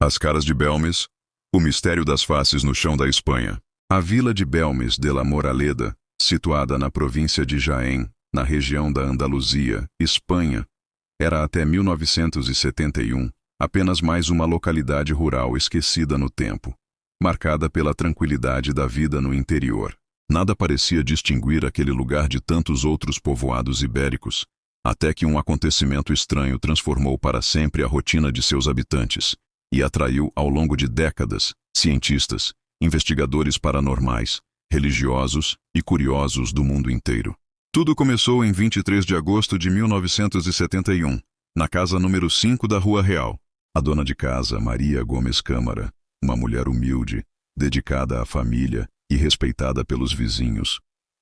As caras de Belmes, o mistério das faces no chão da Espanha. A vila de Belmes de la Moraleda, situada na província de Jaén, na região da Andaluzia, Espanha, era até 1971 apenas mais uma localidade rural esquecida no tempo, marcada pela tranquilidade da vida no interior. Nada parecia distinguir aquele lugar de tantos outros povoados ibéricos, até que um acontecimento estranho transformou para sempre a rotina de seus habitantes e atraiu ao longo de décadas cientistas, investigadores paranormais, religiosos e curiosos do mundo inteiro. Tudo começou em 23 de agosto de 1971, na casa número 5 da Rua Real. A dona de casa, Maria Gomes Câmara, uma mulher humilde, dedicada à família e respeitada pelos vizinhos,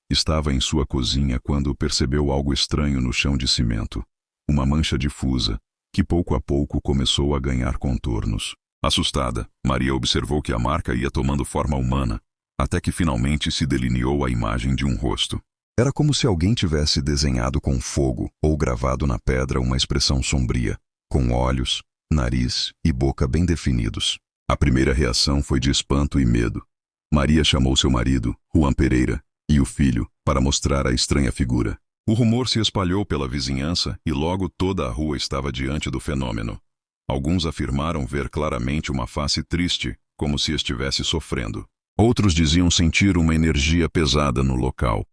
estava em sua cozinha quando percebeu algo estranho no chão de cimento, uma mancha difusa, que pouco a pouco começou a ganhar contornos. Assustada, Maria observou que a marca ia tomando forma humana, até que finalmente se delineou a imagem de um rosto. Era como se alguém tivesse desenhado com fogo ou gravado na pedra uma expressão sombria, com olhos, nariz e boca bem definidos. A primeira reação foi de espanto e medo. Maria chamou seu marido, Juan Pereira, e o filho, para mostrar a estranha figura. O rumor se espalhou pela vizinhança e logo toda a rua estava diante do fenômeno. Alguns afirmaram ver claramente uma face triste, como se estivesse sofrendo. Outros diziam sentir uma energia pesada no local.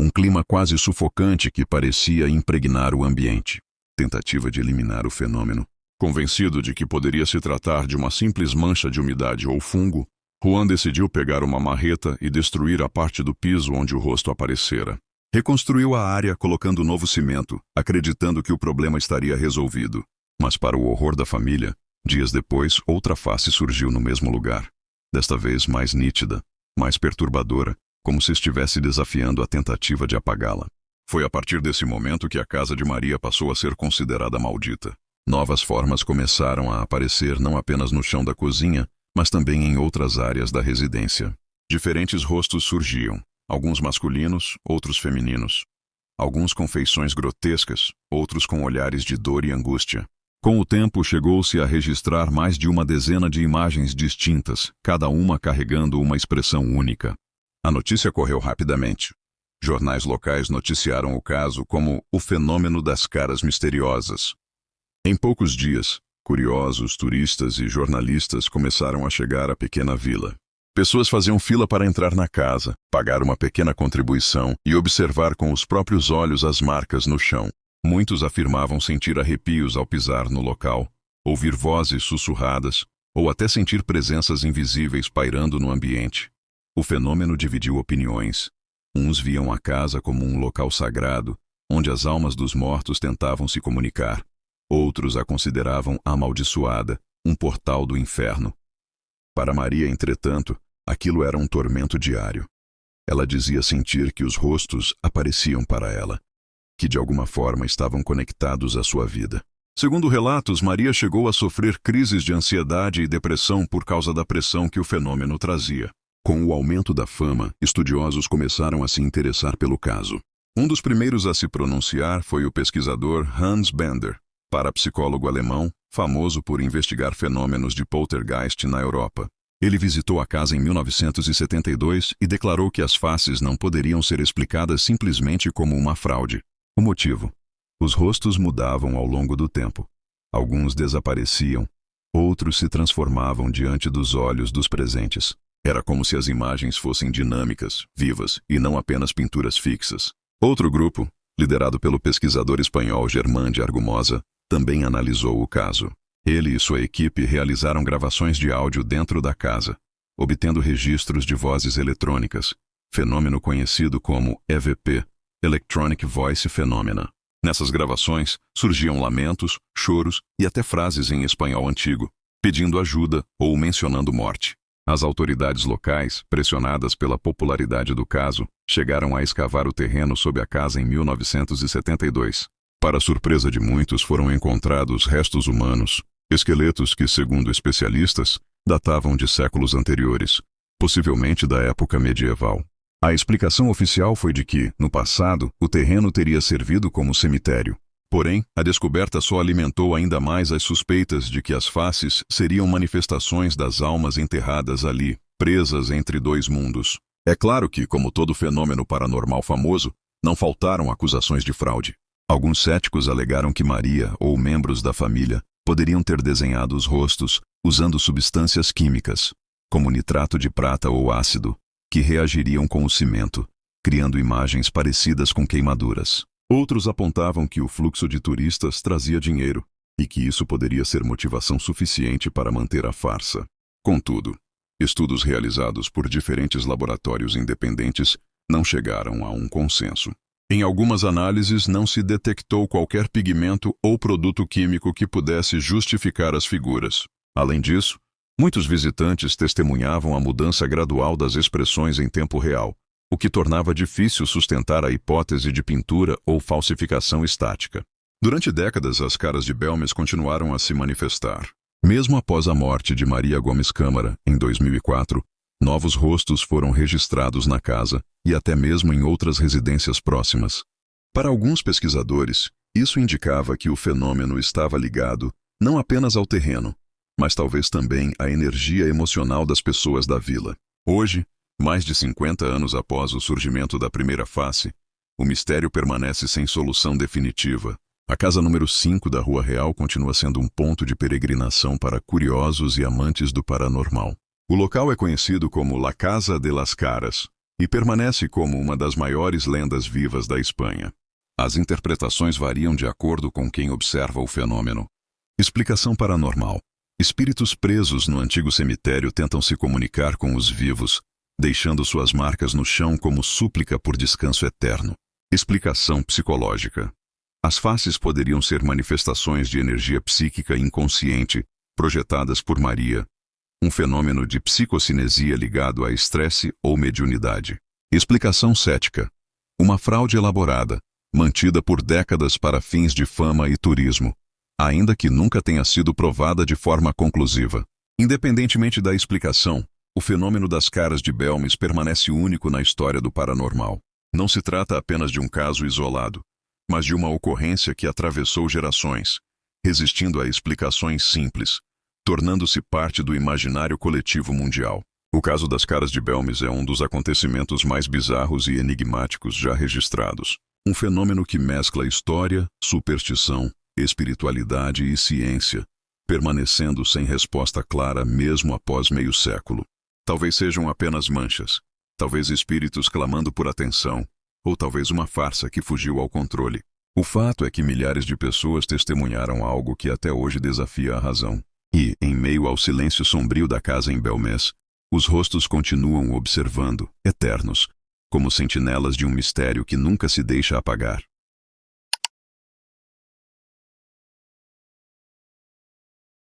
Um clima quase sufocante que parecia impregnar o ambiente. Tentativa de eliminar o fenômeno. Convencido de que poderia se tratar de uma simples mancha de umidade ou fungo, Juan decidiu pegar uma marreta e destruir a parte do piso onde o rosto aparecera. Reconstruiu a área colocando novo cimento, acreditando que o problema estaria resolvido. Mas para o horror da família, dias depois outra face surgiu no mesmo lugar. Desta vez mais nítida, mais perturbadora, como se estivesse desafiando a tentativa de apagá-la. Foi a partir desse momento que a casa de Maria passou a ser considerada maldita. Novas formas começaram a aparecer não apenas no chão da cozinha, mas também em outras áreas da residência. Diferentes rostos surgiam, alguns masculinos, outros femininos. Alguns com feições grotescas, outros com olhares de dor e angústia. Com o tempo chegou-se a registrar mais de uma dezena de imagens distintas, cada uma carregando uma expressão única. A notícia correu rapidamente. Jornais locais noticiaram o caso como o fenômeno das caras misteriosas. Em poucos dias, curiosos, turistas e jornalistas começaram a chegar à pequena vila. Pessoas faziam fila para entrar na casa, pagar uma pequena contribuição e observar com os próprios olhos as marcas no chão. Muitos afirmavam sentir arrepios ao pisar no local, ouvir vozes sussurradas ou até sentir presenças invisíveis pairando no ambiente. O fenômeno dividiu opiniões. Uns viam a casa como um local sagrado, onde as almas dos mortos tentavam se comunicar. Outros a consideravam amaldiçoada, um portal do inferno. Para Maria, entretanto, aquilo era um tormento diário. Ela dizia sentir que os rostos apareciam para ela, que de alguma forma estavam conectados à sua vida. Segundo relatos, Maria chegou a sofrer crises de ansiedade e depressão por causa da pressão que o fenômeno trazia. Com o aumento da fama, estudiosos começaram a se interessar pelo caso. Um dos primeiros a se pronunciar foi o pesquisador Hans Bender, parapsicólogo alemão, famoso por investigar fenômenos de poltergeist na Europa. Ele visitou a casa em 1972 e declarou que as faces não poderiam ser explicadas simplesmente como uma fraude. O motivo? Os rostos mudavam ao longo do tempo. Alguns desapareciam, outros se transformavam diante dos olhos dos presentes. Era como se as imagens fossem dinâmicas, vivas e não apenas pinturas fixas. Outro grupo, liderado pelo pesquisador espanhol Germán de Argumosa, também analisou o caso. Ele e sua equipe realizaram gravações de áudio dentro da casa, obtendo registros de vozes eletrônicas, fenômeno conhecido como EVP, Electronic Voice Phenomena. Nessas gravações, surgiam lamentos, choros e até frases em espanhol antigo, pedindo ajuda ou mencionando morte. As autoridades locais, pressionadas pela popularidade do caso, chegaram a escavar o terreno sob a casa em 1972. Para surpresa de muitos, foram encontrados restos humanos, esqueletos que, segundo especialistas, datavam de séculos anteriores, possivelmente da época medieval. A explicação oficial foi de que, no passado, o terreno teria servido como cemitério. Porém, a descoberta só alimentou ainda mais as suspeitas de que as faces seriam manifestações das almas enterradas ali, presas entre dois mundos. É claro que, como todo fenômeno paranormal famoso, não faltaram acusações de fraude. Alguns céticos alegaram que Maria ou membros da família poderiam ter desenhado os rostos usando substâncias químicas, como nitrato de prata ou ácido, que reagiriam com o cimento, criando imagens parecidas com queimaduras. Outros apontavam que o fluxo de turistas trazia dinheiro e que isso poderia ser motivação suficiente para manter a farsa. Contudo, estudos realizados por diferentes laboratórios independentes não chegaram a um consenso. Em algumas análises não se detectou qualquer pigmento ou produto químico que pudesse justificar as figuras. Além disso, muitos visitantes testemunhavam a mudança gradual das expressões em tempo real, o que tornava difícil sustentar a hipótese de pintura ou falsificação estática. Durante décadas, as caras de Belmes continuaram a se manifestar. Mesmo após a morte de Maria Gomes Câmara, em 2004, novos rostos foram registrados na casa e até mesmo em outras residências próximas. Para alguns pesquisadores, isso indicava que o fenômeno estava ligado não apenas ao terreno, mas talvez também à energia emocional das pessoas da vila. Hoje, mais de 50 anos após o surgimento da primeira face, o mistério permanece sem solução definitiva. A casa número 5 da Rua Real continua sendo um ponto de peregrinação para curiosos e amantes do paranormal. O local é conhecido como La Casa de las Caras e permanece como uma das maiores lendas vivas da Espanha. As interpretações variam de acordo com quem observa o fenômeno. Explicação paranormal. Espíritos presos no antigo cemitério tentam se comunicar com os vivos, deixando suas marcas no chão como súplica por descanso eterno. Explicação psicológica. As faces poderiam ser manifestações de energia psíquica inconsciente, projetadas por Maria, um fenômeno de psicocinesia ligado a estresse ou mediunidade. Explicação cética. Uma fraude elaborada, mantida por décadas para fins de fama e turismo, ainda que nunca tenha sido provada de forma conclusiva. Independentemente da explicação, o fenômeno das caras de Belmes permanece único na história do paranormal. Não se trata apenas de um caso isolado, mas de uma ocorrência que atravessou gerações, resistindo a explicações simples, tornando-se parte do imaginário coletivo mundial. O caso das caras de Belmes é um dos acontecimentos mais bizarros e enigmáticos já registrados. Um fenômeno que mescla história, superstição, espiritualidade e ciência, permanecendo sem resposta clara mesmo após meio século. Talvez sejam apenas manchas, talvez espíritos clamando por atenção, ou talvez uma farsa que fugiu ao controle. O fato é que milhares de pessoas testemunharam algo que até hoje desafia a razão. E, em meio ao silêncio sombrio da casa em Belmes, os rostos continuam observando, eternos, como sentinelas de um mistério que nunca se deixa apagar.